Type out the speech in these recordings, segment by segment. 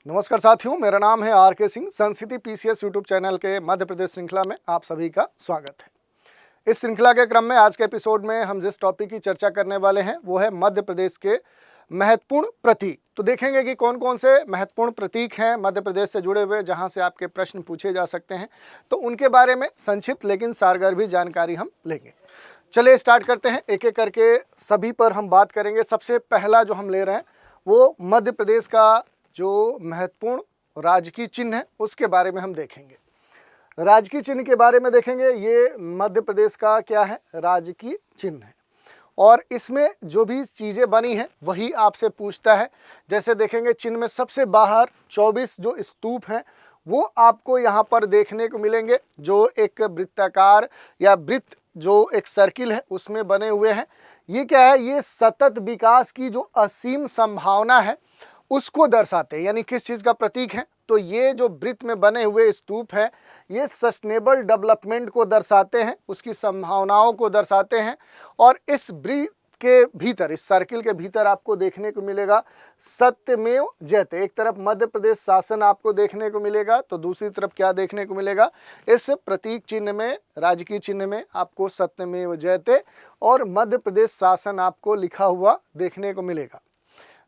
नमस्कार साथियों, मेरा नाम है आर के सिंह। संस्कृति पीसीएस यूट्यूब चैनल के मध्य प्रदेश श्रृंखला में आप सभी का स्वागत है। इस श्रृंखला के क्रम में आज के एपिसोड में हम जिस टॉपिक की चर्चा करने वाले हैं वो है मध्य प्रदेश के महत्वपूर्ण प्रतीक। तो देखेंगे कि कौन कौन से महत्वपूर्ण प्रतीक हैं मध्य प्रदेश से जुड़े हुए, जहां से आपके प्रश्न पूछे जा सकते हैं। तो उनके बारे में संक्षिप्त लेकिन सारगर जानकारी हम लेंगे। चलिए स्टार्ट करते हैं, एक एक करके सभी पर हम बात करेंगे। सबसे पहला जो हम ले रहे हैं वो मध्य प्रदेश का जो महत्वपूर्ण राजकीय चिन्ह है उसके बारे में हम देखेंगे। राजकीय चिन्ह के बारे में देखेंगे। ये मध्य प्रदेश का क्या है? राजकीय चिन्ह है। और इसमें जो भी चीज़ें बनी हैं वही आपसे पूछता है। जैसे देखेंगे चिन्ह में सबसे बाहर 24 जो स्तूप हैं वो आपको यहाँ पर देखने को मिलेंगे, जो एक वृत्ताकार या वृत्त जो एक सर्किल है उसमें बने हुए हैं। ये क्या है? ये सतत विकास की जो असीम संभावना है उसको दर्शाते हैं। यानी किस चीज़ का प्रतीक है? तो ये जो वृत्त में बने हुए स्तूप है ये सस्टेनेबल डेवलपमेंट को दर्शाते हैं, उसकी संभावनाओं को दर्शाते हैं। और इस वृत्त के भीतर, इस सर्किल के भीतर आपको देखने को मिलेगा सत्यमेव जयते। एक तरफ मध्य प्रदेश शासन आपको देखने को मिलेगा, तो दूसरी तरफ क्या देखने को मिलेगा? इस प्रतीक चिन्ह में, राजकीय चिन्ह में आपको सत्यमेव जयते और मध्य प्रदेश शासन आपको लिखा हुआ देखने को मिलेगा।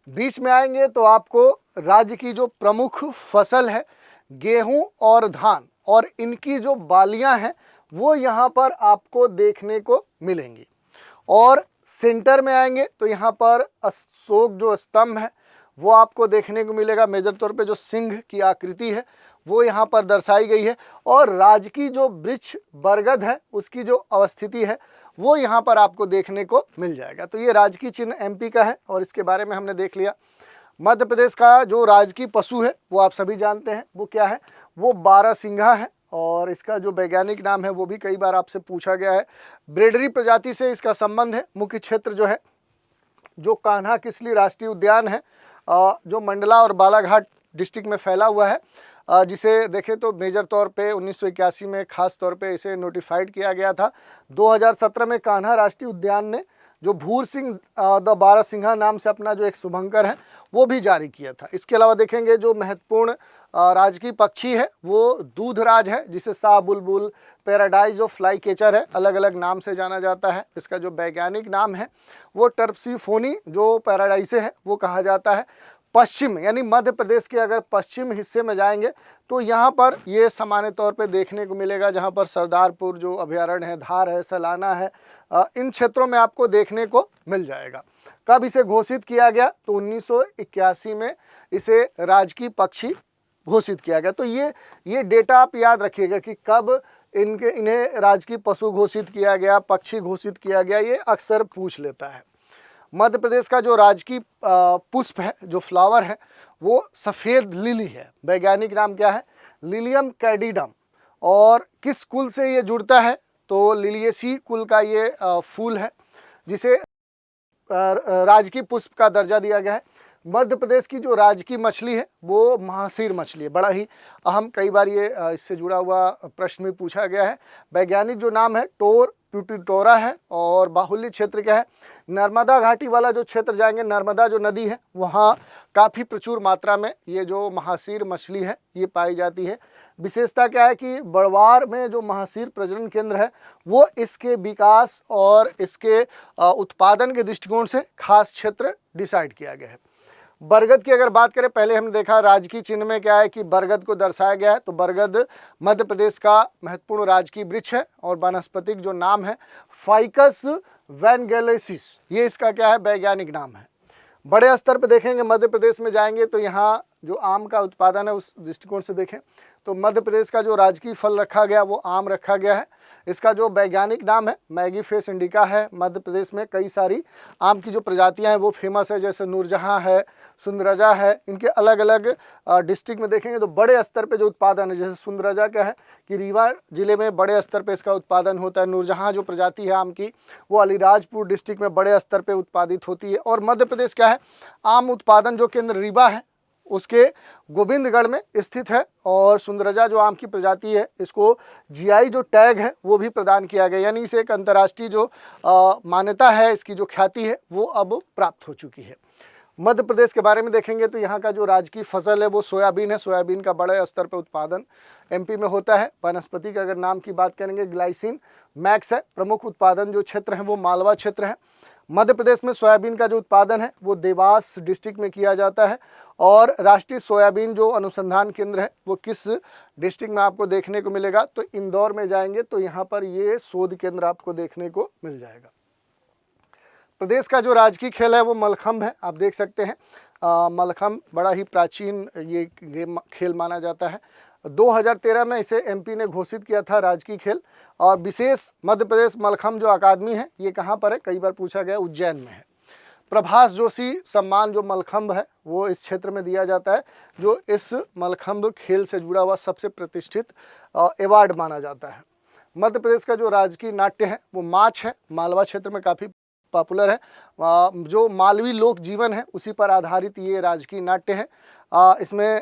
बीच में आएंगे तो आपको राज्य की जो प्रमुख फसल है गेहूं और धान, और इनकी जो बालियां हैं वो यहाँ पर आपको देखने को मिलेंगी। और सेंटर में आएंगे तो यहाँ पर अशोक जो स्तंभ है वो आपको देखने को मिलेगा। मेजर तौर पे जो सिंह की आकृति है वो यहाँ पर दर्शाई गई है। और राजकीय जो वृक्ष बरगद है उसकी जो अवस्थिति है वो यहाँ पर आपको देखने को मिल जाएगा। तो ये राजकीय चिन्ह एमपी का है और इसके बारे में हमने देख लिया। मध्य प्रदेश का जो राजकीय पशु है वो आप सभी जानते हैं, वो क्या है? वो बारहसिंघा है। और इसका जो वैज्ञानिक नाम है वो भी कई बार आपसे पूछा गया है। ब्रेडरी प्रजाति से इसका संबंध है। मुख्य क्षेत्र जो है जो कान्हा किसली राष्ट्रीय उद्यान है, जो मंडला और बालाघाट डिस्ट्रिक्ट में फैला हुआ है, जिसे देखें तो मेजर तौर पे 1981 में खास तौर पे इसे नोटिफाइड किया गया था। 2017 में कान्हा राष्ट्रीय उद्यान ने जो भूर सिंह द बारहसिंघा नाम से अपना जो एक शुभंकर है वो भी जारी किया था। इसके अलावा देखेंगे जो महत्वपूर्ण राजकीय पक्षी है वो दूधराज है, जिसे शाह बुलबुल, पैराडाइज ऑफ फ्लाई कैचर है, अलग अलग नाम से जाना जाता है। इसका जो वैज्ञानिक नाम है वो टर्पसीफोनी जो पैराडाइसे है वो कहा जाता है। पश्चिम यानी मध्य प्रदेश के अगर पश्चिम हिस्से में जाएंगे तो यहाँ पर ये सामान्य तौर पे देखने को मिलेगा, जहाँ पर सरदारपुर जो अभयारण्य है, धार है, सलाना है, इन क्षेत्रों में आपको देखने को मिल जाएगा। कब इसे घोषित किया गया? तो 1981 में इसे राजकीय पक्षी घोषित किया गया। तो ये डेटा आप याद रखिएगा कि कब इन्हें राजकीय पशु घोषित किया गया, पक्षी घोषित किया गया, ये अक्सर पूछ लेता है। मध्य प्रदेश का जो राजकीय पुष्प है, जो फ्लावर है, वो सफ़ेद लिली है। वैज्ञानिक नाम क्या है? लिलियम कैडिडम। और किस कुल से ये जुड़ता है? तो लिलियेसी कुल का ये फूल है, जिसे राजकीय पुष्प का दर्जा दिया गया है। मध्य प्रदेश की जो राजकीय मछली है वो महासीर मछली है। बड़ा ही अहम, कई बार ये इससे जुड़ा हुआ प्रश्न भी पूछा गया है। वैज्ञानिक जो नाम है टोर प्यूटिटोरा है। और बाहुल्य क्षेत्र क्या है? नर्मदा घाटी वाला जो क्षेत्र जाएंगे, नर्मदा जो नदी है वहाँ काफ़ी प्रचुर मात्रा में ये जो महासीर मछली है ये पाई जाती है। विशेषता क्या है कि बड़वार में जो महासीर प्रजनन केंद्र है वो इसके विकास और इसके उत्पादन के दृष्टिकोण से खास क्षेत्र डिसाइड किया गया है। बरगद की अगर बात करें, पहले हमने देखा राजकीय चिन्ह में क्या है कि बरगद को दर्शाया गया है। तो बरगद मध्य प्रदेश का महत्वपूर्ण राजकीय वृक्ष है और वानस्पतिक जो नाम है फाइकस वैनगेलेसिस, ये इसका क्या है? वैज्ञानिक नाम है। बड़े स्तर पर देखेंगे, मध्य प्रदेश में जाएंगे तो यहाँ जो आम का उत्पादन है उस दृष्टिकोण से देखें तो मध्य प्रदेश का जो राजकीय फल रखा गया वो आम रखा गया है। इसका जो वैज्ञानिक नाम है मैगीफेस इंडिका है। मध्य प्रदेश में कई सारी आम की जो प्रजातियां हैं वो फेमस है, जैसे नूरजहां है, सुंदरजा है। इनके अलग अलग डिस्ट्रिक्ट में देखेंगे तो बड़े स्तर पे जो उत्पादन है, जैसे सुंदरजा क्या है कि रीवा जिले में बड़े स्तर पे इसका उत्पादन होता है। नूरजहां जो प्रजाति है आम की वो अलीराजपुर डिस्ट्रिक्ट में बड़े स्तर पर उत्पादित होती है। और मध्य प्रदेश क्या है? आम उत्पादन जो केंद्र रीवा है उसके गोविंदगढ़ में स्थित है। और सुंदरजा जो आम की प्रजाति है इसको जीआई जो टैग है वो भी प्रदान किया गया, यानी इसे एक अंतर्राष्ट्रीय जो मान्यता है, इसकी जो ख्याति है वो अब प्राप्त हो चुकी है। मध्य प्रदेश के बारे में देखेंगे तो यहाँ का जो राजकीय फसल है वो सोयाबीन है। सोयाबीन का बड़े स्तर पर उत्पादन एमपी में होता है। वनस्पति का अगर नाम की बात करेंगे ग्लाइसिन मैक्स है। प्रमुख उत्पादन जो क्षेत्र है वो मालवा क्षेत्र है। मध्य प्रदेश में सोयाबीन का जो उत्पादन है वो देवास डिस्ट्रिक्ट में किया जाता है। और राष्ट्रीय सोयाबीन जो अनुसंधान केंद्र है वो किस डिस्ट्रिक्ट में आपको देखने को मिलेगा, तो इंदौर में जाएंगे तो यहाँ पर ये शोध केंद्र आपको देखने को मिल जाएगा। प्रदेश का जो राजकीय खेल है वो मलखंभ है। आप देख सकते हैं मलखंभ बड़ा ही प्राचीन ये गेम खेल माना जाता है। 2013 में इसे एमपी ने घोषित किया था राजकीय खेल। और विशेष मध्य प्रदेश मलखंभ जो अकादमी है ये कहाँ पर है, कई बार पूछा गया, उज्जैन में है। प्रभास जोशी सम्मान जो मलखंभ है वो इस क्षेत्र में दिया जाता है, जो इस मलखंभ खेल से जुड़ा हुआ सबसे प्रतिष्ठित अवार्ड माना जाता है। मध्य प्रदेश का जो राजकीय नाट्य है वो माछ है। मालवा क्षेत्र में काफ़ी पॉपुलर है। जो मालवी लोक जीवन है उसी पर आधारित ये राजकीय नाट्य है। इसमें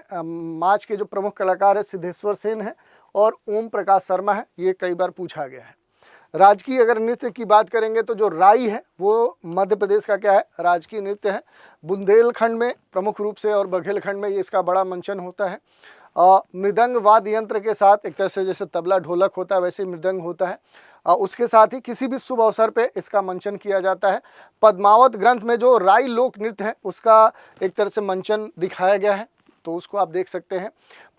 माछ के जो प्रमुख कलाकार है सिद्धेश्वर सेन है और ओम प्रकाश शर्मा है। ये कई बार पूछा गया है। राजकीय अगर नृत्य की बात करेंगे तो जो राई है वो मध्य प्रदेश का क्या है, राजकीय नृत्य है। बुंदेलखंड में प्रमुख रूप से और बघेलखंड में ये इसका बड़ा मंचन होता है। मृदंग वाद्य यंत्र के साथ, एक तरह से जैसे तबला ढोलक होता है वैसे मृदंग होता है। उसके साथ ही किसी भी शुभ अवसर पे इसका मंचन किया जाता है। पद्मावत ग्रंथ में जो राई लोक नृत्य है उसका एक तरह से मंचन दिखाया गया है, तो उसको आप देख सकते हैं।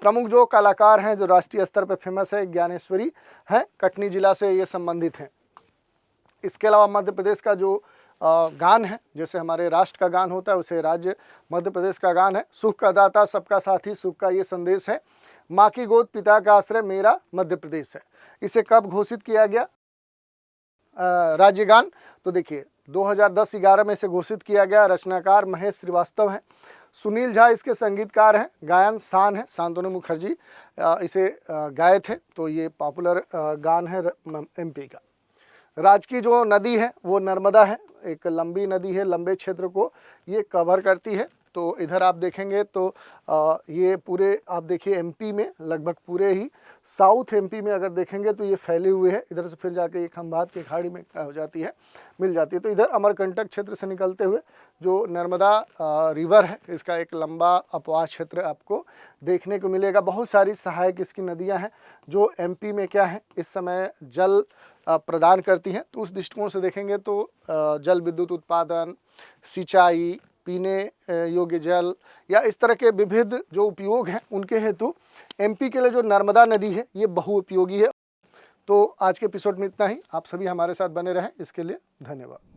प्रमुख जो कलाकार हैं जो राष्ट्रीय स्तर पे फेमस है, ज्ञानेश्वरी हैं, कटनी जिला से ये संबंधित हैं। इसके अलावा मध्य प्रदेश का जो गान है, जैसे हमारे राष्ट्र का गान होता है उसे राज्य मध्य प्रदेश का गान है। सुख का दाता सबका साथी सुख का ये संदेश है, माँ की गोद पिता का आश्रय मेरा मध्य प्रदेश है। इसे कब घोषित किया गया राज्य गान, तो देखिए 2010-11 में इसे घोषित किया गया। रचनाकार महेश श्रीवास्तव हैं। सुनील झा इसके संगीतकार हैं। गायन शान है, शांतनु मुखर्जी इसे गाए थे। तो ये पॉपुलर गान है एमपी का। राजकीय जो नदी है वो नर्मदा है। एक लंबी नदी है, लंबे क्षेत्र को ये कवर करती है। तो इधर आप देखेंगे तो ये पूरे आप देखिए एमपी में लगभग पूरे ही साउथ एमपी में अगर देखेंगे तो ये फैले हुए है। इधर से फिर जाके ये खंभात की खाड़ी में हो जाती है, मिल जाती है। तो इधर अमरकंटक क्षेत्र से निकलते हुए जो नर्मदा रिवर है इसका एक लंबा अपवाह क्षेत्र आपको देखने को मिलेगा। बहुत सारी सहायक इसकी नदियाँ हैं जो एमपी में क्या है इस समय जल प्रदान करती हैं। तो उस दृष्टिकोण से देखेंगे तो जल विद्युत उत्पादन, सिंचाई, पीने योग्य जल या इस तरह के विविध जो उपयोग हैं उनके हेतु एमपी के लिए जो नर्मदा नदी है ये बहुउपयोगी है। तो आज के एपिसोड में इतना ही। आप सभी हमारे साथ बने रहें, इसके लिए धन्यवाद।